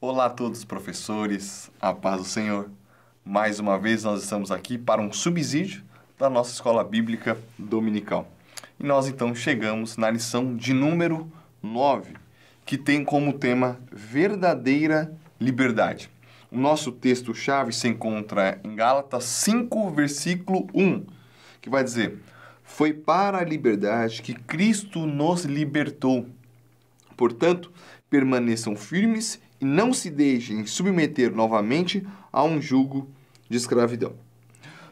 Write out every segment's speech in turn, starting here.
Olá a todos, professores, a paz do Senhor. Mais uma vez nós estamos aqui para um subsídio da nossa escola bíblica dominical. E nós então chegamos na lição de número 9, que tem como tema verdadeira liberdade. O nosso texto-chave se encontra em Gálatas 5, versículo 1, que vai dizer: "Foi para a liberdade que Cristo nos libertou. Portanto, permaneçam firmes e não se deixem submeter novamente a um jugo de escravidão."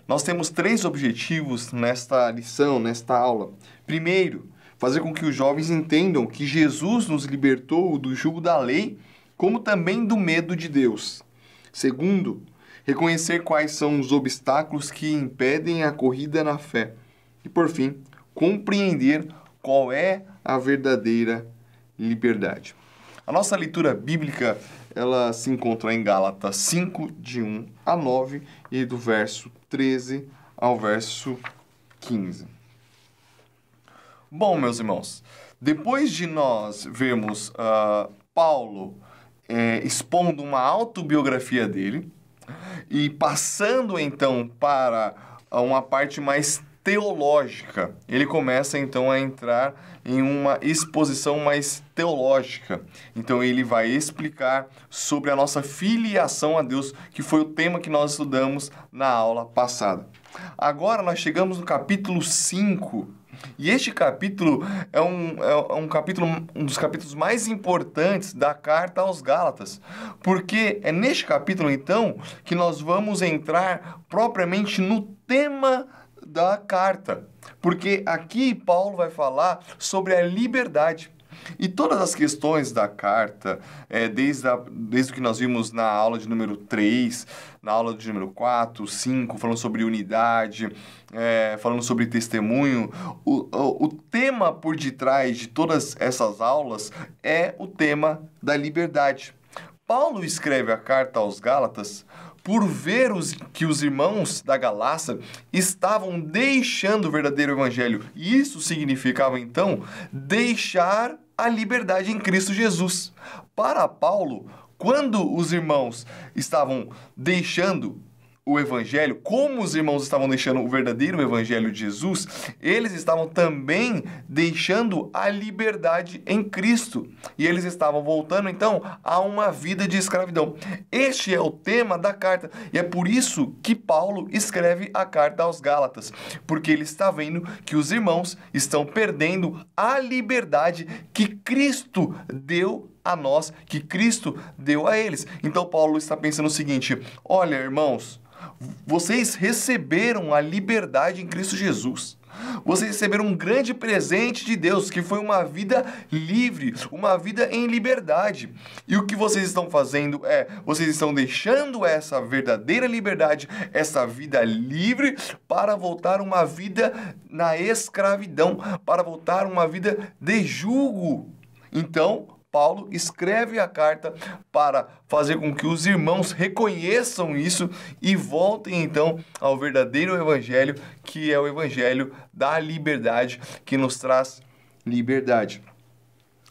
Nós temos 3 objetivos nesta lição, nesta aula. Primeiro, fazer com que os jovens entendam que Jesus nos libertou do jugo da lei, como também do medo de Deus. Segundo, reconhecer quais são os obstáculos que impedem a corrida na fé. E, por fim, compreender qual é a verdadeira liberdade. A nossa leitura bíblica, ela se encontra em Gálatas 5, de 1 a 9, e do verso 13 ao verso 15. Bom, meus irmãos, depois de nós vermos Paulo expondo uma autobiografia dele e passando então para uma parte mais teológica, ele começa então a entrar em uma exposição mais teológica. Então ele vai explicar sobre a nossa filiação a Deus, que foi o tema que nós estudamos na aula passada. Agora nós chegamos no capítulo 5, e este capítulo é um dos capítulos mais importantes da carta aos Gálatas, porque é neste capítulo então que nós vamos entrar propriamente no tema da carta, porque aqui Paulo vai falar sobre a liberdade. E todas as questões da carta, desde o que nós vimos na aula de número 3, na aula de número 4, 5, falando sobre unidade, falando sobre testemunho, o tema por detrás de todas essas aulas é o tema da liberdade. Paulo escreve a carta aos Gálatas por ver que os irmãos da Galácia estavam deixando o verdadeiro evangelho. E isso significava, então, deixar a liberdade em Cristo Jesus. Para Paulo, quando os irmãos estavam deixando o evangelho, como os irmãos estavam deixando o verdadeiro evangelho de Jesus, eles estavam também deixando a liberdade em Cristo. E eles estavam voltando, então, a uma vida de escravidão. Este é o tema da carta. E é por isso que Paulo escreve a carta aos Gálatas. Porque ele está vendo que os irmãos estão perdendo a liberdade que Cristo deu a nós, que Cristo deu a eles. Então, Paulo está pensando o seguinte: olha, irmãos, vocês receberam a liberdade em Cristo Jesus. Vocês receberam um grande presente de Deus, que foi uma vida livre, uma vida em liberdade. E o que vocês estão fazendo vocês estão deixando essa verdadeira liberdade, essa vida livre, para voltar a uma vida na escravidão, para voltar a uma vida de jugo. Então, Paulo escreve a carta para fazer com que os irmãos reconheçam isso e voltem então ao verdadeiro evangelho, que é o evangelho da liberdade, que nos traz liberdade.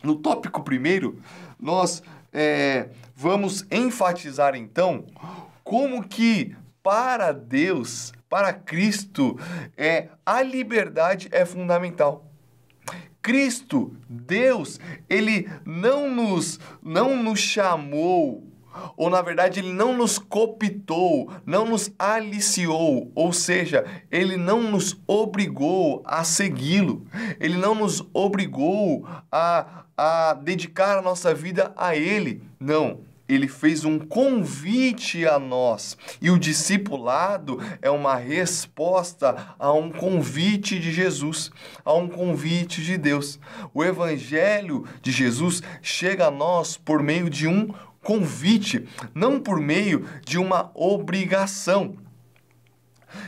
No tópico primeiro, nós vamos enfatizar então como que para Deus, para Cristo, a liberdade é fundamental. Cristo, Deus, Ele não nos chamou, ou na verdade Ele não nos cooptou, não nos aliciou, ou seja, Ele não nos obrigou a segui-lo, Ele não nos obrigou a dedicar a nossa vida a Ele, não. Ele fez um convite a nós. E o discipulado é uma resposta a um convite de Jesus, a um convite de Deus. O evangelho de Jesus chega a nós por meio de um convite, não por meio de uma obrigação.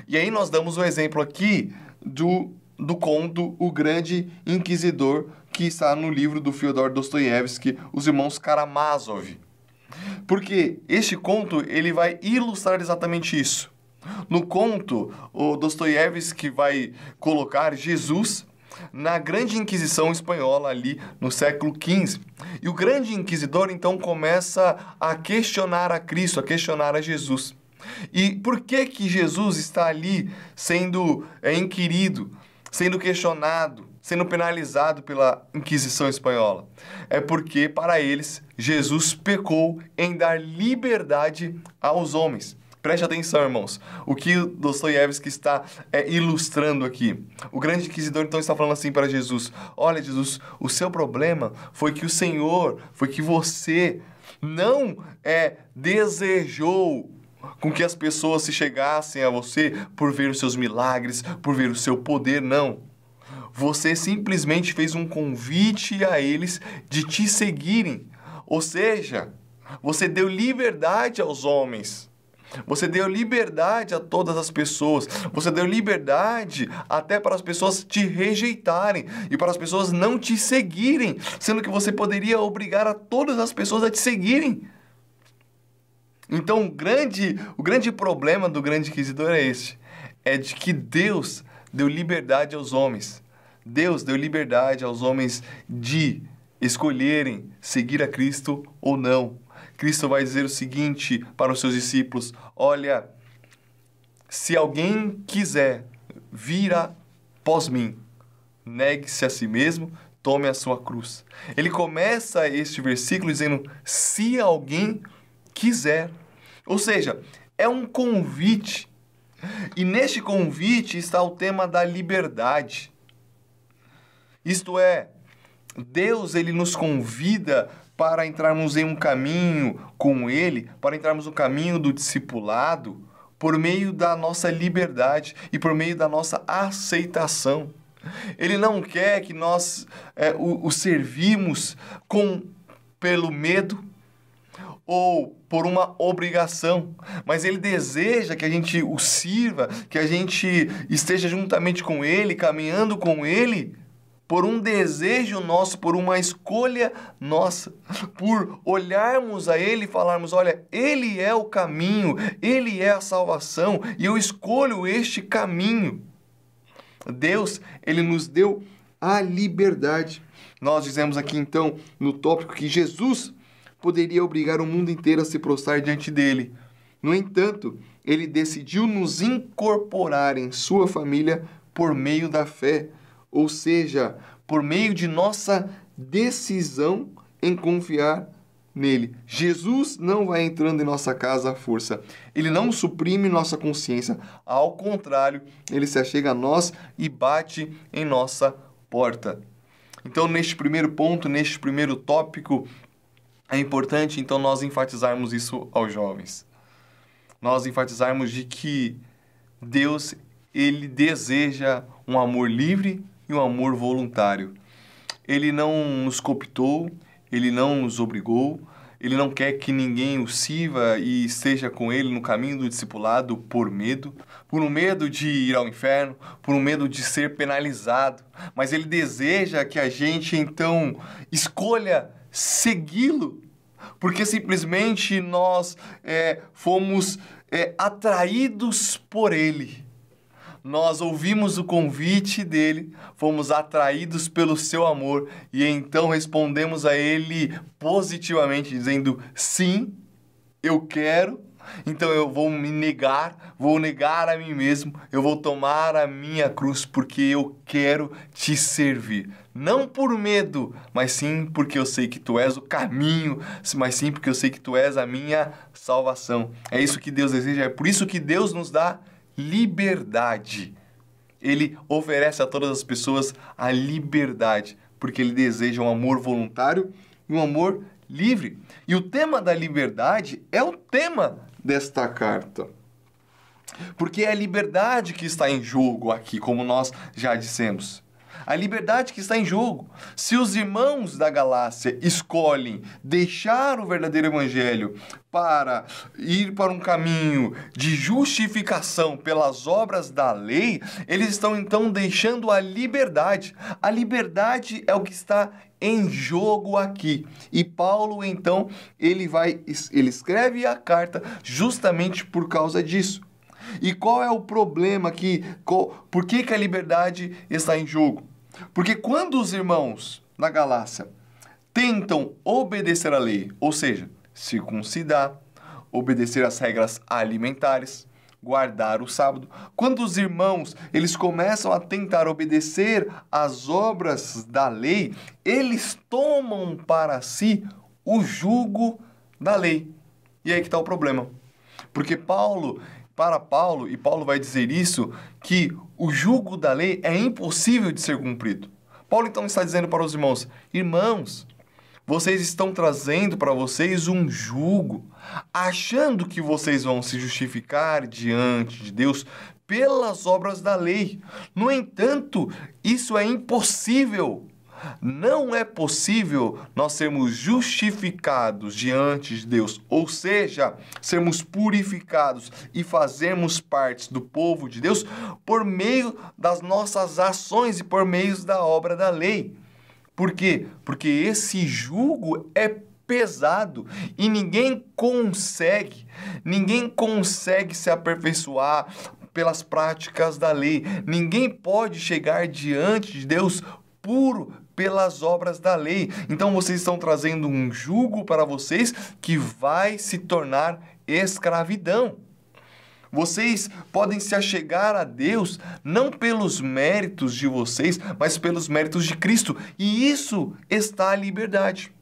E aí nós damos um exemplo aqui do conto O Grande Inquisidor, que está no livro do Fyodor Dostoiévski, Os Irmãos Karamazov. Porque este conto ele vai ilustrar exatamente isso. No conto, o Dostoiévski vai colocar Jesus na Grande Inquisição Espanhola, ali no século XV. E o Grande Inquisidor, então, começa a questionar a Cristo, a questionar a Jesus. E por que que Jesus está ali sendo inquirido, sendo questionado, sendo penalizado pela Inquisição Espanhola? É porque, para eles, Jesus pecou em dar liberdade aos homens. Preste atenção, irmãos. O que Dostoiévski está ilustrando aqui. O grande inquisidor, então, está falando assim para Jesus: olha, Jesus, o seu problema foi que o Senhor, foi que você não desejou com que as pessoas se chegassem a você por ver os seus milagres, por ver o seu poder, não. Você simplesmente fez um convite a eles de te seguirem. Ou seja, você deu liberdade aos homens. Você deu liberdade a todas as pessoas. Você deu liberdade até para as pessoas te rejeitarem e para as pessoas não te seguirem, sendo que você poderia obrigar a todas as pessoas a te seguirem. Então, o grande problema do grande inquisidor é este: é de que Deus deu liberdade aos homens. Deus deu liberdade aos homens de escolherem seguir a Cristo ou não. Cristo vai dizer o seguinte para os seus discípulos: olha, se alguém quiser vir após mim, negue-se a si mesmo, tome a sua cruz. Ele começa este versículo dizendo: se alguém quiser. Ou seja, é um convite. E neste convite está o tema da liberdade. Isto é, Deus, ele nos convida para entrarmos em um caminho com Ele, para entrarmos no caminho do discipulado, por meio da nossa liberdade e por meio da nossa aceitação. Ele não quer que nós o servimos pelo medo ou por uma obrigação, mas Ele deseja que a gente o sirva, que a gente esteja juntamente com Ele, caminhando com Ele, por um desejo nosso, por uma escolha nossa, por olharmos a Ele e falarmos: olha, Ele é o caminho, Ele é a salvação e eu escolho este caminho. Deus, Ele nos deu a liberdade. Nós dizemos aqui então no tópico que Jesus poderia obrigar o mundo inteiro a se prostrar diante dele. No entanto, Ele decidiu nos incorporar em sua família por meio da fé. Ou seja, por meio de nossa decisão em confiar nele. Jesus não vai entrando em nossa casa à força. Ele não suprime nossa consciência. Ao contrário, ele se achega a nós e bate em nossa porta. Então, neste primeiro ponto, neste primeiro tópico, é importante, então, nós enfatizarmos isso aos jovens. Nós enfatizarmos de que Deus, Ele deseja um amor livre e um amor voluntário. Ele não nos cooptou, Ele não nos obrigou, Ele não quer que ninguém o sirva e esteja com Ele no caminho do discipulado por um medo de ir ao inferno, por um medo de ser penalizado. Mas Ele deseja que a gente, então, escolha segui-lo, porque simplesmente nós fomos atraídos por Ele. Nós ouvimos o convite dele, fomos atraídos pelo seu amor e então respondemos a ele positivamente, dizendo: sim, eu quero, então eu vou me negar, vou negar a mim mesmo, eu vou tomar a minha cruz porque eu quero te servir. Não por medo, mas sim porque eu sei que tu és o caminho, mas sim porque eu sei que tu és a minha salvação. É isso que Deus deseja, é por isso que Deus nos dá liberdade. Ele oferece a todas as pessoas a liberdade, porque Ele deseja um amor voluntário e um amor livre. E o tema da liberdade é o tema desta carta. Porque é a liberdade que está em jogo aqui, como nós já dissemos. A liberdade que está em jogo. Se os irmãos da Galácia escolhem deixar o verdadeiro evangelho para ir para um caminho de justificação pelas obras da lei, eles estão então deixando a liberdade. A liberdade é o que está em jogo aqui. E Paulo, então, ele escreve a carta justamente por causa disso. E qual é o problema aqui? Por que a liberdade está em jogo? Porque quando os irmãos na Galácia tentam obedecer à lei, ou seja, circuncidar, obedecer às regras alimentares, guardar o sábado, quando os irmãos eles começam a tentar obedecer às obras da lei, eles tomam para si o jugo da lei. E aí que está o problema. Porque para Paulo, e Paulo vai dizer isso, que o jugo da lei é impossível de ser cumprido. Paulo então está dizendo para os irmãos, irmãos, vocês estão trazendo para vocês um jugo, achando que vocês vão se justificar diante de Deus pelas obras da lei. No entanto, isso é impossível. Não é possível nós sermos justificados diante de Deus, ou seja, sermos purificados e fazermos parte do povo de Deus por meio das nossas ações e por meio da obra da lei. Por quê? Porque esse jugo é pesado e ninguém consegue se aperfeiçoar pelas práticas da lei. Ninguém pode chegar diante de Deus puro pelas obras da lei. Então vocês estão trazendo um jugo para vocês que vai se tornar escravidão. Vocês podem se achegar a Deus não pelos méritos de vocês, mas pelos méritos de Cristo. E isso está a liberdade.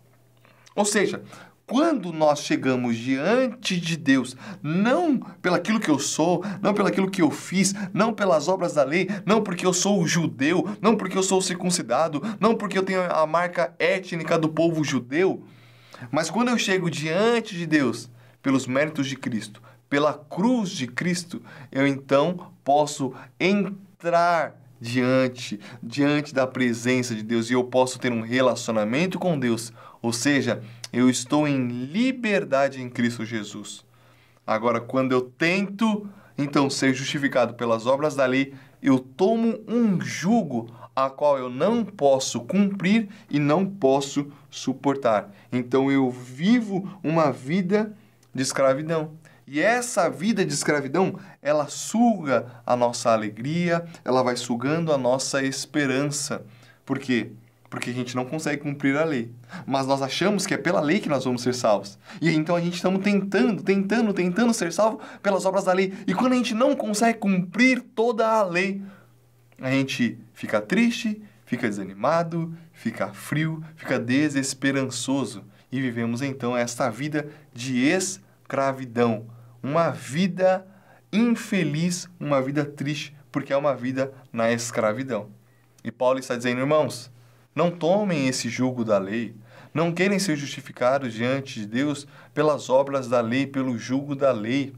Ou seja, quando nós chegamos diante de Deus, não pelaquilo que eu sou, não pelaquilo que eu fiz, não pelas obras da lei, não porque eu sou judeu, não porque eu sou circuncidado, não porque eu tenho a marca étnica do povo judeu, mas quando eu chego diante de Deus pelos méritos de Cristo, pela cruz de Cristo, eu então posso entrar diante da presença de Deus e eu posso ter um relacionamento com Deus. Ou seja, eu estou em liberdade em Cristo Jesus. Agora, quando eu tento, então, ser justificado pelas obras da lei, eu tomo um jugo a qual eu não posso cumprir e não posso suportar. Então, eu vivo uma vida de escravidão. E essa vida de escravidão, ela suga a nossa alegria, ela vai sugando a nossa esperança. Por quê? Porque a gente não consegue cumprir a lei. Mas nós achamos que é pela lei que nós vamos ser salvos. E então a gente estamos tentando ser salvo pelas obras da lei. E quando a gente não consegue cumprir toda a lei, a gente fica triste, fica desanimado, fica frio, fica desesperançoso. E vivemos então esta vida de escravidão. Uma vida infeliz, uma vida triste, porque é uma vida na escravidão. E Paulo está dizendo, irmãos, não tomem esse jugo da lei, não querem ser justificados diante de Deus pelas obras da lei, pelo jugo da lei,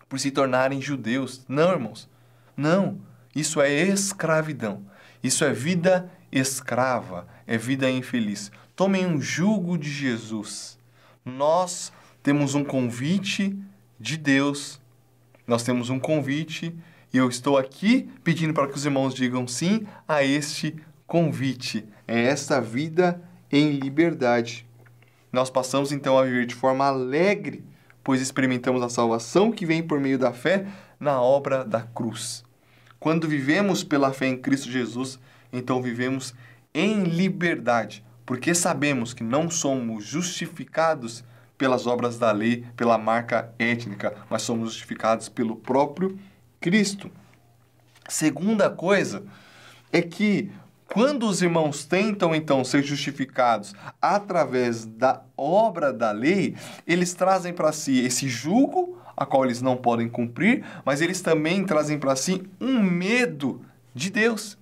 por se tornarem judeus. Não, irmãos, não. Isso é escravidão. Isso é vida escrava, é vida infeliz. Tomem um jugo de Jesus. Nós temos um convite de Deus. Nós temos um convite e eu estou aqui pedindo para que os irmãos digam sim a este convite. É esta vida em liberdade. Nós passamos então a viver de forma alegre, pois experimentamos a salvação que vem por meio da fé na obra da cruz. Quando vivemos pela fé em Cristo Jesus, então vivemos em liberdade, porque sabemos que não somos justificados pelas obras da lei, pela marca étnica, mas somos justificados pelo próprio Cristo. Segunda coisa é que quando os irmãos tentam então ser justificados através da obra da lei, eles trazem para si esse jugo, a qual eles não podem cumprir, mas eles também trazem para si um medo de Deus.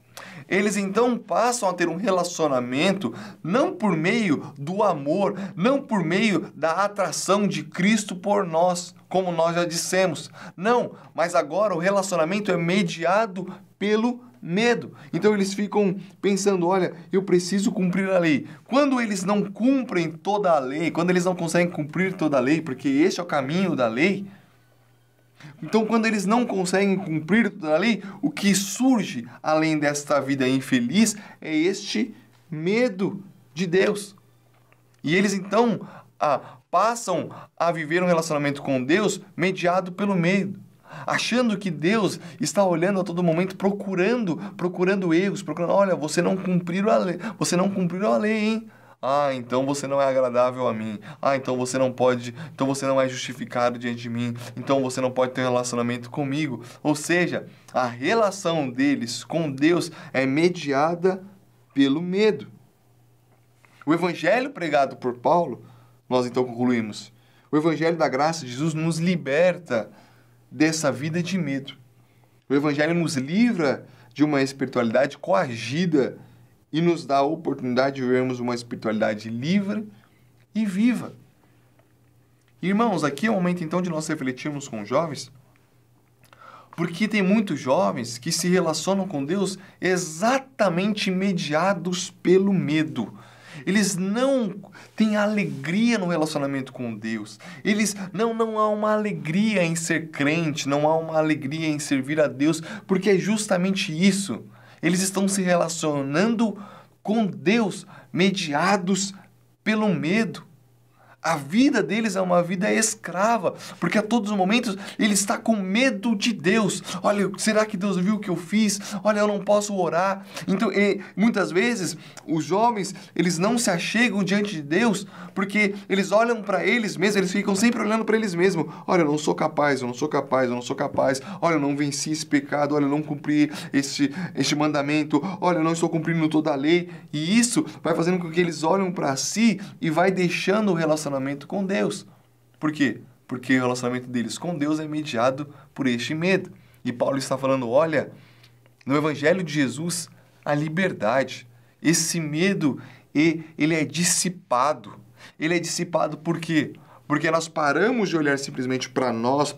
Eles então passam a ter um relacionamento não por meio do amor, não por meio da atração de Cristo por nós, como nós já dissemos. Não, mas agora o relacionamento é mediado pelo medo. Então eles ficam pensando, olha, eu preciso cumprir a lei. Quando eles não cumprem toda a lei, quando eles não conseguem cumprir toda a lei, porque este é o caminho da lei, então, quando eles não conseguem cumprir toda a lei, o que surge, além desta vida infeliz, é este medo de Deus. E eles, então, passam a viver um relacionamento com Deus mediado pelo medo. achando que Deus está olhando a todo momento, procurando erros, olha, você não cumpriu a lei, hein? Ah, então você não é agradável a mim. Ah, então você não pode, então você não é justificado diante de mim. Então você não pode ter um relacionamento comigo. Ou seja, a relação deles com Deus é mediada pelo medo. O evangelho pregado por Paulo, nós então concluímos, o evangelho da graça de Jesus nos liberta dessa vida de medo. O evangelho nos livra de uma espiritualidade coagida e nos dá a oportunidade de vermos uma espiritualidade livre e viva. Irmãos, aqui é o momento então de nós refletirmos com os jovens, porque tem muitos jovens que se relacionam com Deus exatamente mediados pelo medo. Eles não têm alegria no relacionamento com Deus. Eles não há uma alegria em ser crente, não há uma alegria em servir a Deus, porque é justamente isso. Eles estão se relacionando com Deus mediados pelo medo. A vida deles é uma vida escrava, porque a todos os momentos ele está com medo de Deus. Olha, será que Deus viu o que eu fiz? Olha, eu não posso orar. Então, muitas vezes, os jovens, eles não se achegam diante de Deus, porque eles olham para eles mesmos, eles ficam sempre olhando para eles mesmos. Olha, eu não sou capaz, eu não sou capaz, eu não sou capaz. Olha, eu não venci esse pecado, olha, eu não cumpri este mandamento. Olha, eu não estou cumprindo toda a lei. E isso vai fazendo com que eles olhem para si e vai deixando o relacionamento com Deus. Por quê? Porque o relacionamento deles com Deus é mediado por este medo. E Paulo está falando, olha, no Evangelho de Jesus, a liberdade. Esse medo, ele é dissipado. Ele é dissipado por quê? Porque nós paramos de olhar simplesmente para nós,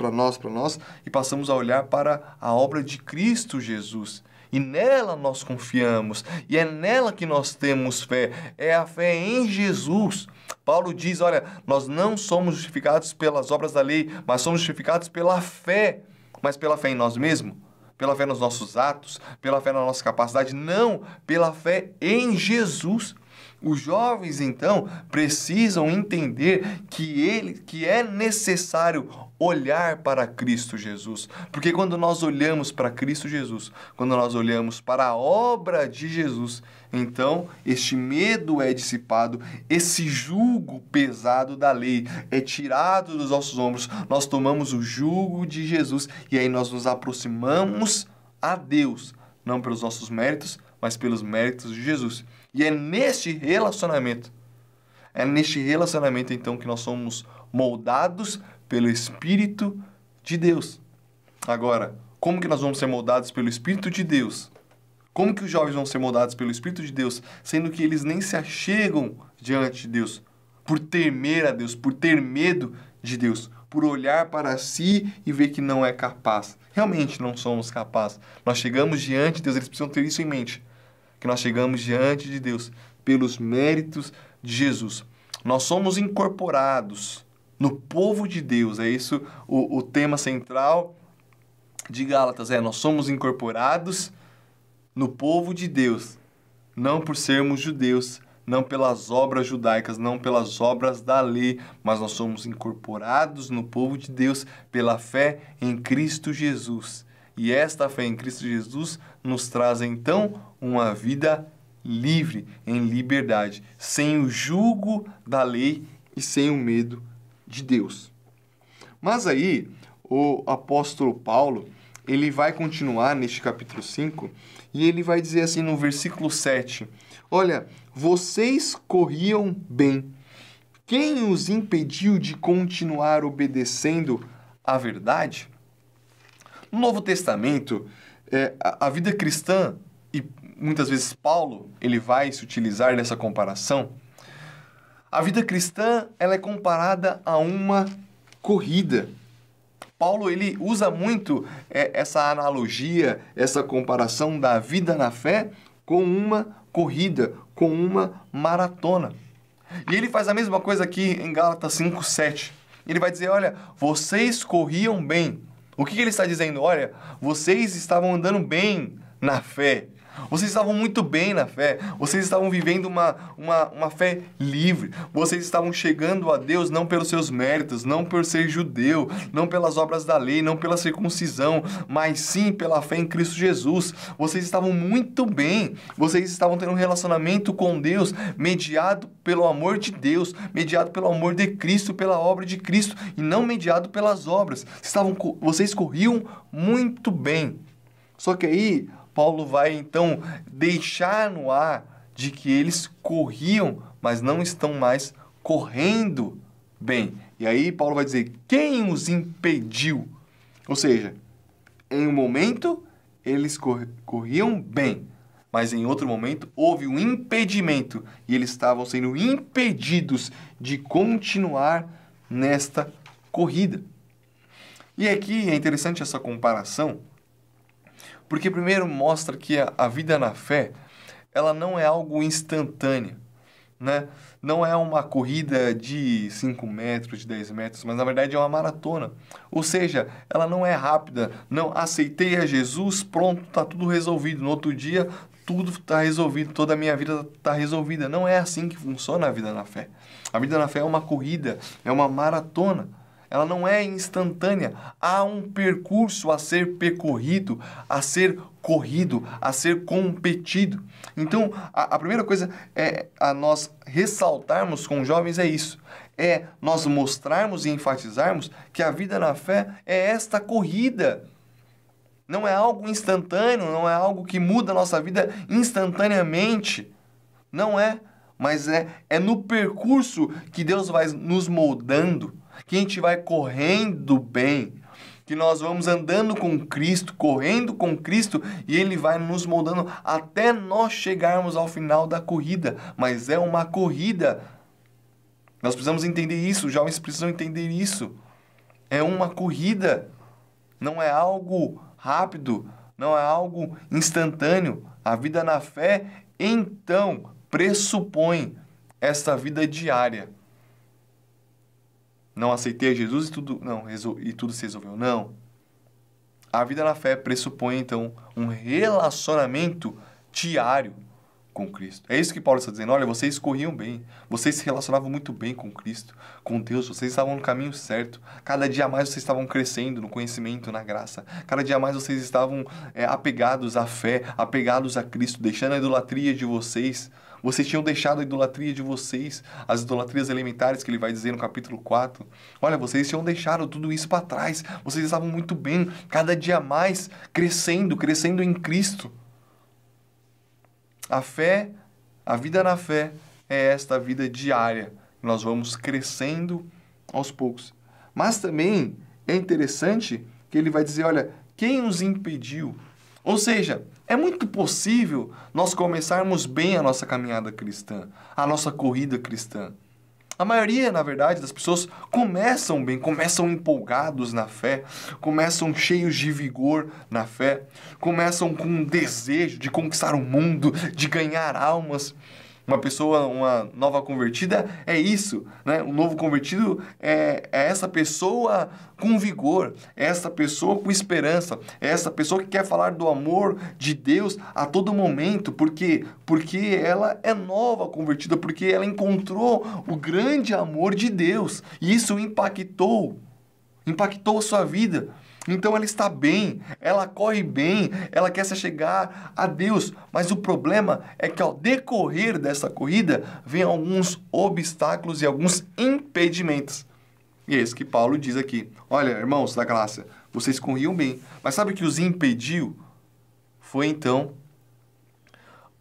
e passamos a olhar para a obra de Cristo Jesus. E nela nós confiamos, e é nela que nós temos fé, é a fé em Jesus. Paulo diz, olha, nós não somos justificados pelas obras da lei, mas somos justificados pela fé. Mas pela fé em nós mesmos? Pela fé nos nossos atos? Pela fé na nossa capacidade? Não, pela fé em Jesus. Os jovens, então, precisam entender que é necessário olhar para Cristo Jesus. Porque quando nós olhamos para Cristo Jesus, quando nós olhamos para a obra de Jesus, então este medo é dissipado, esse jugo pesado da lei é tirado dos nossos ombros, nós tomamos o jugo de Jesus e aí nós nos aproximamos a Deus, não pelos nossos méritos, mas pelos méritos de Jesus. E é neste relacionamento então que nós somos moldados pelo Espírito de Deus. Agora, como que nós vamos ser moldados pelo Espírito de Deus? Como que os jovens vão ser moldados pelo Espírito de Deus, sendo que eles nem se achegam diante de Deus, por temer a Deus, por ter medo de Deus, por olhar para si e ver que não é capaz. Realmente não somos capazes. Nós chegamos diante de Deus, eles precisam ter isso em mente, que nós chegamos diante de Deus pelos méritos de Jesus. Nós somos incorporados no povo de Deus. É isso o tema central de Gálatas. Nós somos incorporados no povo de Deus, não por sermos judeus, não pelas obras judaicas, não pelas obras da lei, mas nós somos incorporados no povo de Deus pela fé em Cristo Jesus. E esta fé em Cristo Jesus nos traz, então, uma vida livre, em liberdade, sem o jugo da lei e sem o medo de Deus. Mas aí, o apóstolo Paulo, ele vai continuar neste capítulo 5, e ele vai dizer assim no versículo 7, olha, vocês corriam bem. Quem os impediu de continuar obedecendo à verdade? No Novo Testamento, a vida cristã, e muitas vezes Paulo ele vai se utilizar dessa comparação, a vida cristã ela é comparada a uma corrida. Paulo ele usa muito essa analogia, essa comparação da vida na fé com uma corrida, com uma maratona. E ele faz a mesma coisa aqui em Gálatas 5:7. Ele vai dizer, olha, vocês corriam bem. O que ele está dizendo? Olha, vocês estavam andando bem na fé. Vocês estavam muito bem na fé. Vocês estavam vivendo uma fé livre. Vocês estavam chegando a Deus não pelos seus méritos, não por ser judeu, não pelas obras da lei, não pela circuncisão, mas sim pela fé em Cristo Jesus. Vocês estavam muito bem. Vocês estavam tendo um relacionamento com Deus mediado pelo amor de Deus, mediado pelo amor de Cristo, pela obra de Cristo e não mediado pelas obras. Vocês corriam muito bem. Só que aí Paulo vai então deixar no ar de que eles corriam, mas não estão mais correndo bem. E aí Paulo vai dizer, quem os impediu? Ou seja, em um momento eles corriam bem, mas em outro momento houve um impedimento e eles estavam sendo impedidos de continuar nesta corrida. E aqui é interessante essa comparação, porque primeiro mostra que a vida na fé, ela não é algo instantâneo, né? Não é uma corrida de 5 metros, de 10 metros, mas na verdade é uma maratona. Ou seja, ela não é rápida. Não, aceitei a Jesus, pronto, está tudo resolvido. No outro dia, tudo está resolvido, toda a minha vida está resolvida. Não é assim que funciona a vida na fé. A vida na fé é uma corrida, é uma maratona. Ela não é instantânea. Há um percurso a ser percorrido, a ser corrido, a ser competido. Então, a primeira coisa a nós ressaltarmos com os jovens é isso. É nós mostrarmos e enfatizarmos que a vida na fé é esta corrida. Não é algo instantâneo, não é algo que muda a nossa vida instantaneamente. Não é, mas é no percurso que Deus vai nos moldando, que a gente vai correndo bem, que nós vamos andando com Cristo, correndo com Cristo, e Ele vai nos moldando até nós chegarmos ao final da corrida. Mas é uma corrida. Nós precisamos entender isso, os jovens precisam entender isso. É uma corrida, não é algo rápido, não é algo instantâneo. A vida na fé, então, pressupõe esta vida diária. Não aceitei a Jesus e tudo se resolveu. Não. A vida na fé pressupõe, então, um relacionamento diário com Cristo. É isso que Paulo está dizendo. Olha, vocês corriam bem. Vocês se relacionavam muito bem com Cristo, com Deus. Vocês estavam no caminho certo. Cada dia mais vocês estavam crescendo no conhecimento, na graça. Cada dia mais vocês estavam apegados à fé, apegados a Cristo, deixando a idolatria de vocês. Vocês tinham deixado a idolatria de vocês, as idolatrias elementares que ele vai dizer no capítulo 4. Olha, vocês tinham deixado tudo isso para trás. Vocês estavam muito bem, cada dia mais crescendo em Cristo. A fé, a vida na fé, é esta vida diária. Nós vamos crescendo aos poucos. Mas também é interessante que ele vai dizer, olha, quem os impediu? Ou seja, é muito possível nós começarmos bem a nossa caminhada cristã, a nossa corrida cristã. A maioria, na verdade, das pessoas começam bem, começam empolgados na fé, começam cheios de vigor na fé, começam com um desejo de conquistar o mundo, de ganhar almas. Uma nova convertida é isso, né? Um novo convertido é essa pessoa com vigor, é essa pessoa com esperança, é essa pessoa que quer falar do amor de Deus a todo momento. Por quê? Porque ela é nova convertida, porque ela encontrou o grande amor de Deus. E isso impactou a sua vida. Então ela está bem, ela corre bem, ela quer se chegar a Deus. Mas o problema é que ao decorrer dessa corrida, vem alguns obstáculos e alguns impedimentos. E é isso que Paulo diz aqui. Olha, irmãos da Galácia, vocês corriam bem. Mas sabe o que os impediu? Foi então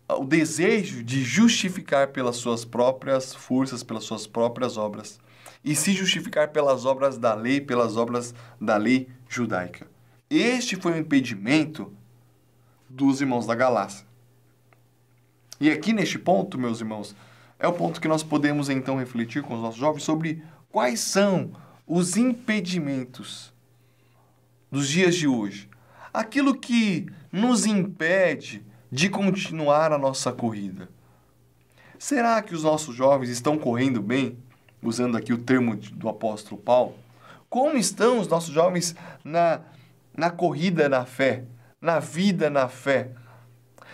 o desejo de justificar pelas suas próprias forças, pelas suas próprias obras. E se justificar pelas obras da lei, pelas obras da lei judaica. Este foi o impedimento dos irmãos da Galácia. E aqui neste ponto, meus irmãos, é o ponto que nós podemos então refletir com os nossos jovens sobre quais são os impedimentos dos dias de hoje. Aquilo que nos impede de continuar a nossa corrida. Será que os nossos jovens estão correndo bem? Usando aqui o termo do apóstolo Paulo. Como estão os nossos jovens na corrida na fé, na vida na fé?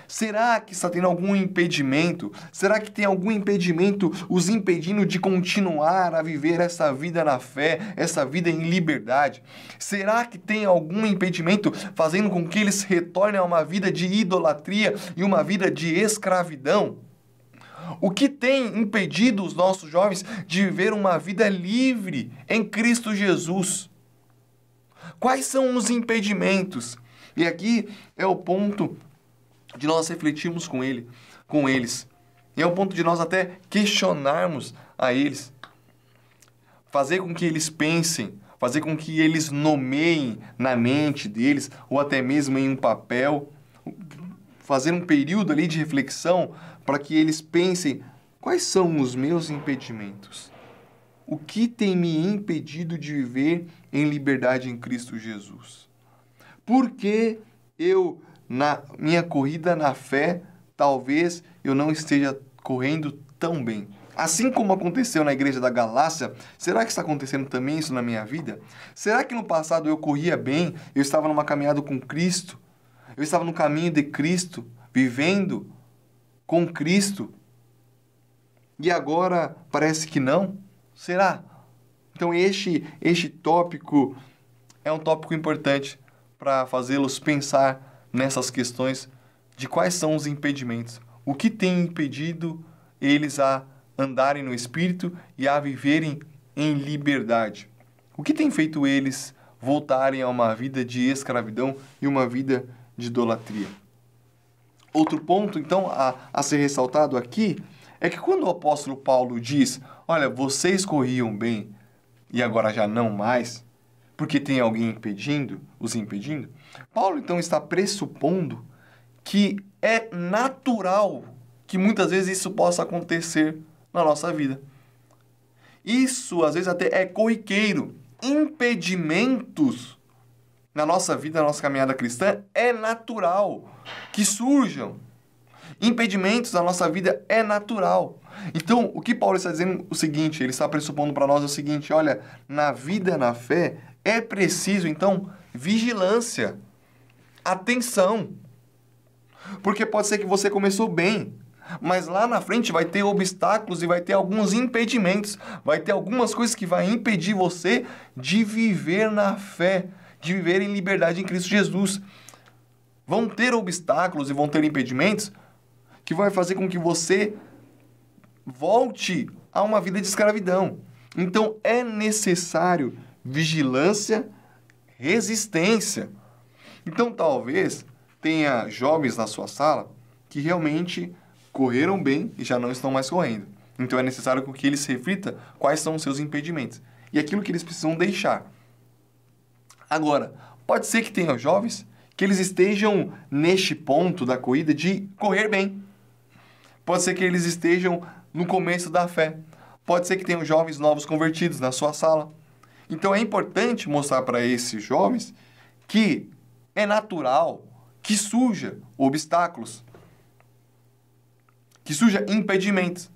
Será que está tendo algum impedimento? Será que tem algum impedimento os impedindo de continuar a viver essa vida na fé, essa vida em liberdade? Será que tem algum impedimento fazendo com que eles retornem a uma vida de idolatria e uma vida de escravidão? O que tem impedido os nossos jovens de viver uma vida livre em Cristo Jesus? Quais são os impedimentos? E aqui é o ponto de nós refletirmos com eles. E é o ponto de nós até questionarmos a eles. Fazer com que eles pensem, fazer com que eles nomeiem na mente deles, ou até mesmo em um papel, fazer um período ali de reflexão para que eles pensem: quais são os meus impedimentos? O que tem me impedido de viver em liberdade em Cristo Jesus? Por que eu, na minha corrida na fé, talvez eu não esteja correndo tão bem? Assim como aconteceu na igreja da Galácia, será que está acontecendo também isso na minha vida? Será que no passado eu corria bem, eu estava numa caminhada com Cristo, eu estava no caminho de Cristo, vivendo com Cristo, e agora parece que não? Será? Então este tópico é um tópico importante para fazê-los pensar nessas questões de quais são os impedimentos. O que tem impedido eles a andarem no Espírito e a viverem em liberdade? O que tem feito eles voltarem a uma vida de escravidão e uma vida de idolatria? Outro ponto, então, a ser ressaltado aqui é que quando o apóstolo Paulo diz: olha, vocês corriam bem e agora já não mais, porque tem alguém os impedindo, Paulo então está pressupondo que é natural que muitas vezes isso possa acontecer na nossa vida. Isso, às vezes, até é corriqueiro. Impedimentos na nossa vida, na nossa caminhada cristã, é natural que surjam. Impedimentos na nossa vida é natural. Então, o que Paulo está dizendo é o seguinte, ele está pressupondo para nós o seguinte: olha, na vida, na fé, é preciso, então, vigilância, atenção. Porque pode ser que você começou bem, mas lá na frente vai ter obstáculos e vai ter alguns impedimentos, vai ter algumas coisas que vai impedir você de viver na fé, de viver em liberdade em Cristo Jesus. Vão ter obstáculos e vão ter impedimentos que vai fazer com que você volte a uma vida de escravidão. Então é necessário vigilância, resistência. Então talvez tenha jovens na sua sala que realmente correram bem e já não estão mais correndo. Então é necessário que eles reflitam quais são os seus impedimentos e aquilo que eles precisam deixar. Agora, pode ser que tenha jovens que eles estejam neste ponto da corrida de correr bem. Pode ser que eles estejam no começo da fé. Pode ser que tenham jovens novos convertidos na sua sala. Então é importante mostrar para esses jovens que é natural que surja obstáculos, que surja impedimentos.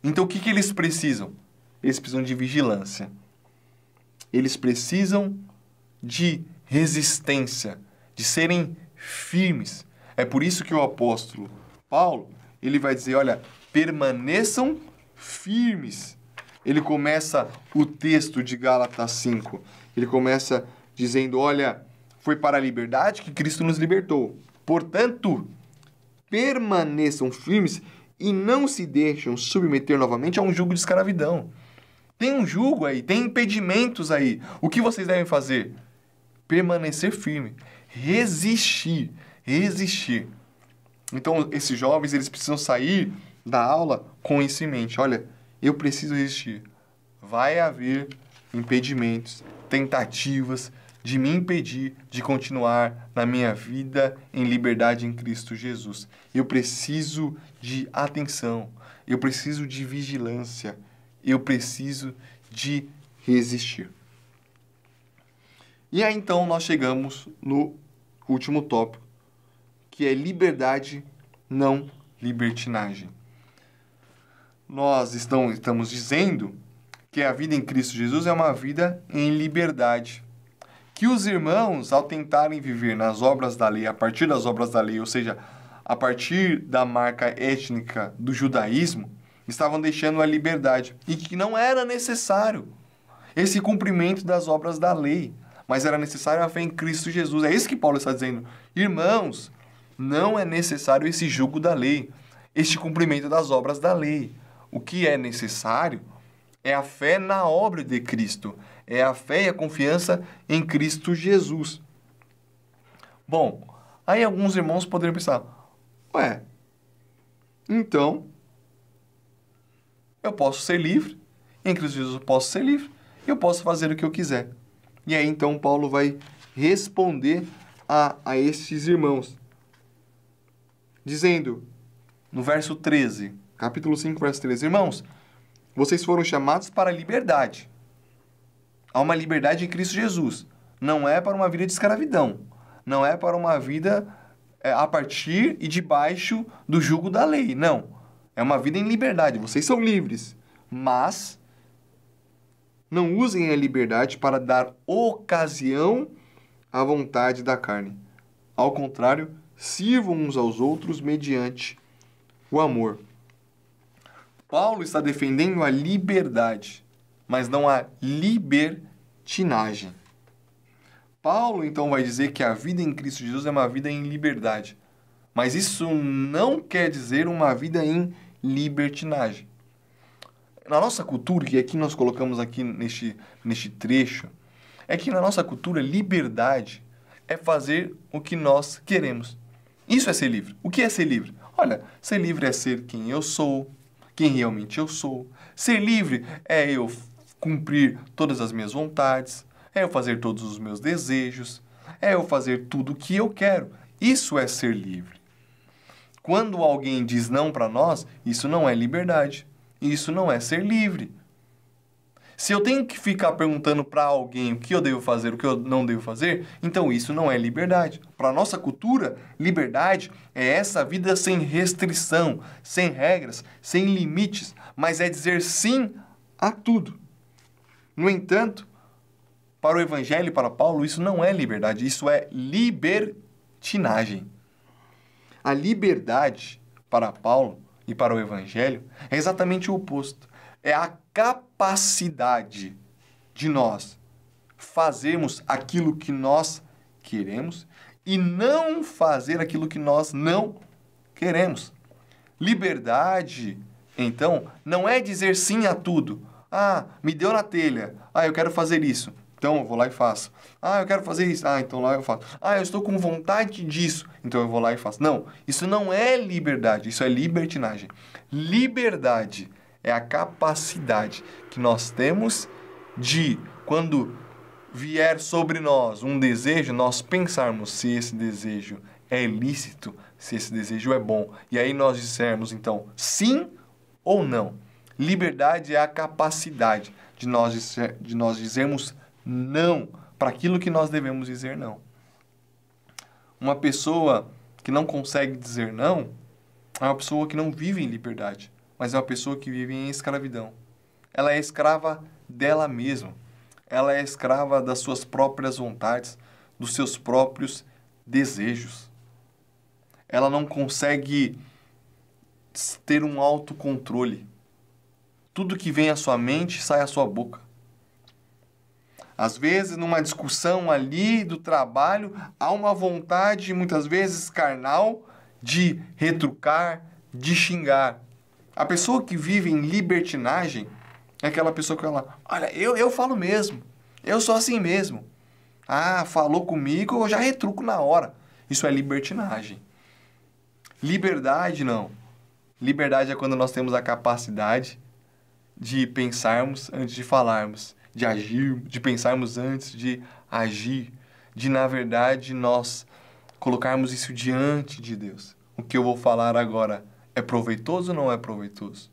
Então o que eles precisam? Eles precisam de vigilância. Eles precisam de resistência, de serem firmes. É por isso que o apóstolo Paulo, ele vai dizer, olha, permaneçam firmes. Ele começa o texto de Gálatas 5. Ele começa dizendo, olha, foi para a liberdade que Cristo nos libertou. Portanto, permaneçam firmes e não se deixem submeter novamente a um jugo de escravidão. Tem um jugo aí, tem impedimentos aí. O que vocês devem fazer? Permanecer firme, resistir. Então, esses jovens, eles precisam sair da aula com isso em mente. Olha, eu preciso resistir. Vai haver impedimentos, tentativas de me impedir de continuar na minha vida em liberdade em Cristo Jesus. Eu preciso de atenção, eu preciso de vigilância, eu preciso de resistir. E aí, então, nós chegamos no último tópico, que é liberdade, não libertinagem. Nós estamos dizendo que a vida em Cristo Jesus é uma vida em liberdade. Que os irmãos, ao tentarem viver nas obras da lei, a partir das obras da lei, ou seja, a partir da marca étnica do judaísmo, estavam deixando a liberdade e que não era necessário esse cumprimento das obras da lei, mas era necessário a fé em Cristo Jesus. É isso que Paulo está dizendo. Irmãos, não é necessário esse jugo da lei, este cumprimento das obras da lei. O que é necessário é a fé na obra de Cristo, é a fé e a confiança em Cristo Jesus. Bom, aí alguns irmãos poderiam pensar, ué, então eu posso ser livre, em Cristo Jesus eu posso ser livre, e eu posso fazer o que eu quiser. E aí então Paulo vai responder a estes irmãos, dizendo, no verso 13, capítulo 5, verso 13, irmãos, vocês foram chamados para a liberdade. Há uma liberdade em Cristo Jesus. Não é para uma vida de escravidão. Não é para uma vida a partir e debaixo do jugo da lei. Não. É uma vida em liberdade. Vocês são livres. Mas não usem a liberdade para dar ocasião à vontade da carne. Ao contrário, sirvam uns aos outros mediante o amor. Paulo está defendendo a liberdade, mas não a libertinagem. Paulo, então, vai dizer que a vida em Cristo Jesus é uma vida em liberdade. Mas isso não quer dizer uma vida em libertinagem. Na nossa cultura, que aqui nós colocamos aqui neste trecho, é que na nossa cultura, liberdade é fazer o que nós queremos. Isso é ser livre. O que é ser livre? Olha, ser livre é ser quem eu sou, quem realmente eu sou. Ser livre é eu cumprir todas as minhas vontades, é eu fazer todos os meus desejos, é eu fazer tudo o que eu quero. Isso é ser livre. Quando alguém diz não para nós, isso não é liberdade. Isso não é ser livre. Se eu tenho que ficar perguntando para alguém o que eu devo fazer, o que eu não devo fazer, então isso não é liberdade. Para a nossa cultura, liberdade é essa vida sem restrição, sem regras, sem limites, mas é dizer sim a tudo. No entanto, para o Evangelho e para Paulo, isso não é liberdade, isso é libertinagem. A liberdade para Paulo e para o Evangelho é exatamente o oposto. É a capacidade de nós fazermos aquilo que nós queremos e não fazer aquilo que nós não queremos. Liberdade, então, não é dizer sim a tudo. Ah, me deu na telha. Ah, eu quero fazer isso. Então eu vou lá e faço. Ah, eu quero fazer isso. Ah, então lá eu faço. Ah, eu estou com vontade disso. Então eu vou lá e faço. Não, isso não é liberdade, isso é libertinagem. Liberdade é a capacidade que nós temos de, quando vier sobre nós um desejo, nós pensarmos se esse desejo é ilícito, se esse desejo é bom. E aí nós dissermos, então, sim ou não. Liberdade é a capacidade de nós dizermos não para aquilo que nós devemos dizer não. Uma pessoa que não consegue dizer não é uma pessoa que não vive em liberdade, mas é uma pessoa que vive em escravidão. Ela é escrava dela mesma. Ela é escrava das suas próprias vontades, dos seus próprios desejos. Ela não consegue ter um autocontrole. Tudo que vem à sua mente sai à sua boca. Às vezes, numa discussão ali do trabalho, há uma vontade, muitas vezes carnal, de retrucar, de xingar. A pessoa que vive em libertinagem é aquela pessoa que fala, olha, eu falo mesmo, eu sou assim mesmo. Ah, falou comigo, eu já retruco na hora. Isso é libertinagem. Liberdade, não. Liberdade é quando nós temos a capacidade de pensarmos antes de falarmos, de agir, de pensarmos antes de agir, de, na verdade, nós colocarmos isso diante de Deus. O que eu vou falar agora é proveitoso ou não é proveitoso?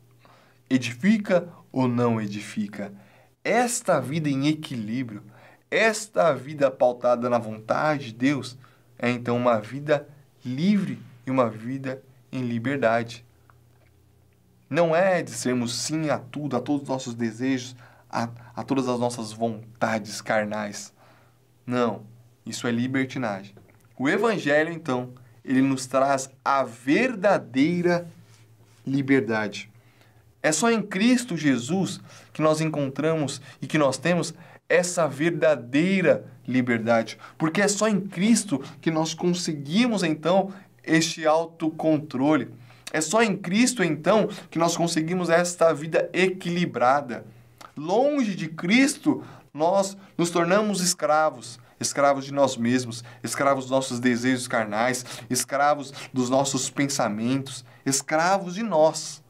Edifica ou não edifica? Esta vida em equilíbrio, esta vida pautada na vontade de Deus, é então uma vida livre e uma vida em liberdade. Não é de sermos sim a tudo, a todos os nossos desejos, a todas as nossas vontades carnais. Não, isso é libertinagem. O Evangelho, então, ele nos traz a verdadeira liberdade. É só em Cristo Jesus que nós encontramos e que nós temos essa verdadeira liberdade. Porque é só em Cristo que nós conseguimos, então, este autocontrole. É só em Cristo, então, que nós conseguimos esta vida equilibrada. Longe de Cristo, nós nos tornamos escravos. Escravos de nós mesmos, escravos dos nossos desejos carnais, escravos dos nossos pensamentos, escravos de nós.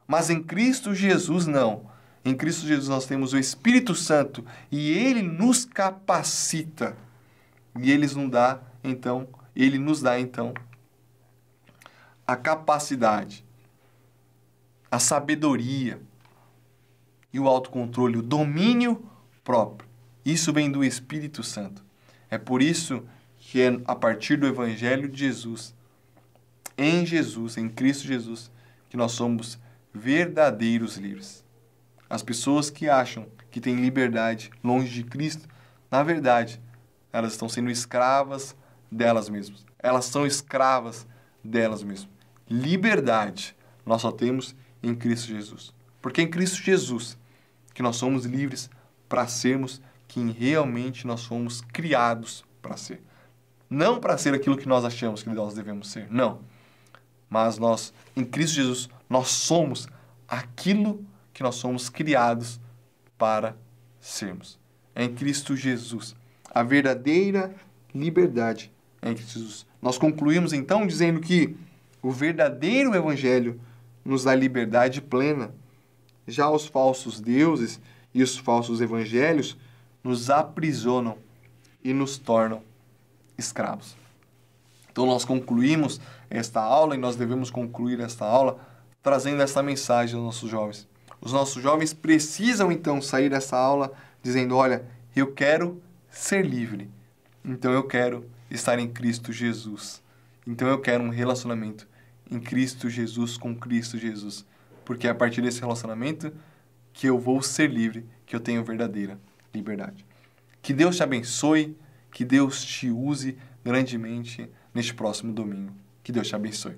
Mas em Cristo Jesus, não. Em Cristo Jesus nós temos o Espírito Santo e Ele nos capacita. E Ele nos dá, então, a capacidade, a sabedoria e o autocontrole, o domínio próprio. Isso vem do Espírito Santo. É por isso que é a partir do Evangelho de Jesus, em Cristo Jesus, que nós somos verdadeiros livres. As pessoas que acham que têm liberdade longe de Cristo, na verdade, elas estão sendo escravas delas mesmas. Elas são escravas delas mesmas. Liberdade nós só temos em Cristo Jesus. Porque é em Cristo Jesus que nós somos livres para sermos quem realmente nós fomos criados para ser. Não para ser aquilo que nós achamos que nós devemos ser, não. Mas nós, em Cristo Jesus, nós somos aquilo que nós somos criados para sermos. É em Cristo Jesus. A verdadeira liberdade é em Cristo Jesus. Nós concluímos então dizendo que o verdadeiro Evangelho nos dá liberdade plena. Já os falsos deuses e os falsos evangelhos nos aprisionam e nos tornam escravos. Então nós concluímos esta aula e nós devemos concluir esta aula trazendo essa mensagem aos nossos jovens. Os nossos jovens precisam então sair dessa aula dizendo, olha, eu quero ser livre, então eu quero estar em Cristo Jesus. Então eu quero um relacionamento em Cristo Jesus, com Cristo Jesus. Porque é a partir desse relacionamento que eu vou ser livre, que eu tenho verdadeira liberdade. Que Deus te abençoe, que Deus te use grandemente neste próximo domingo. Que Deus te abençoe.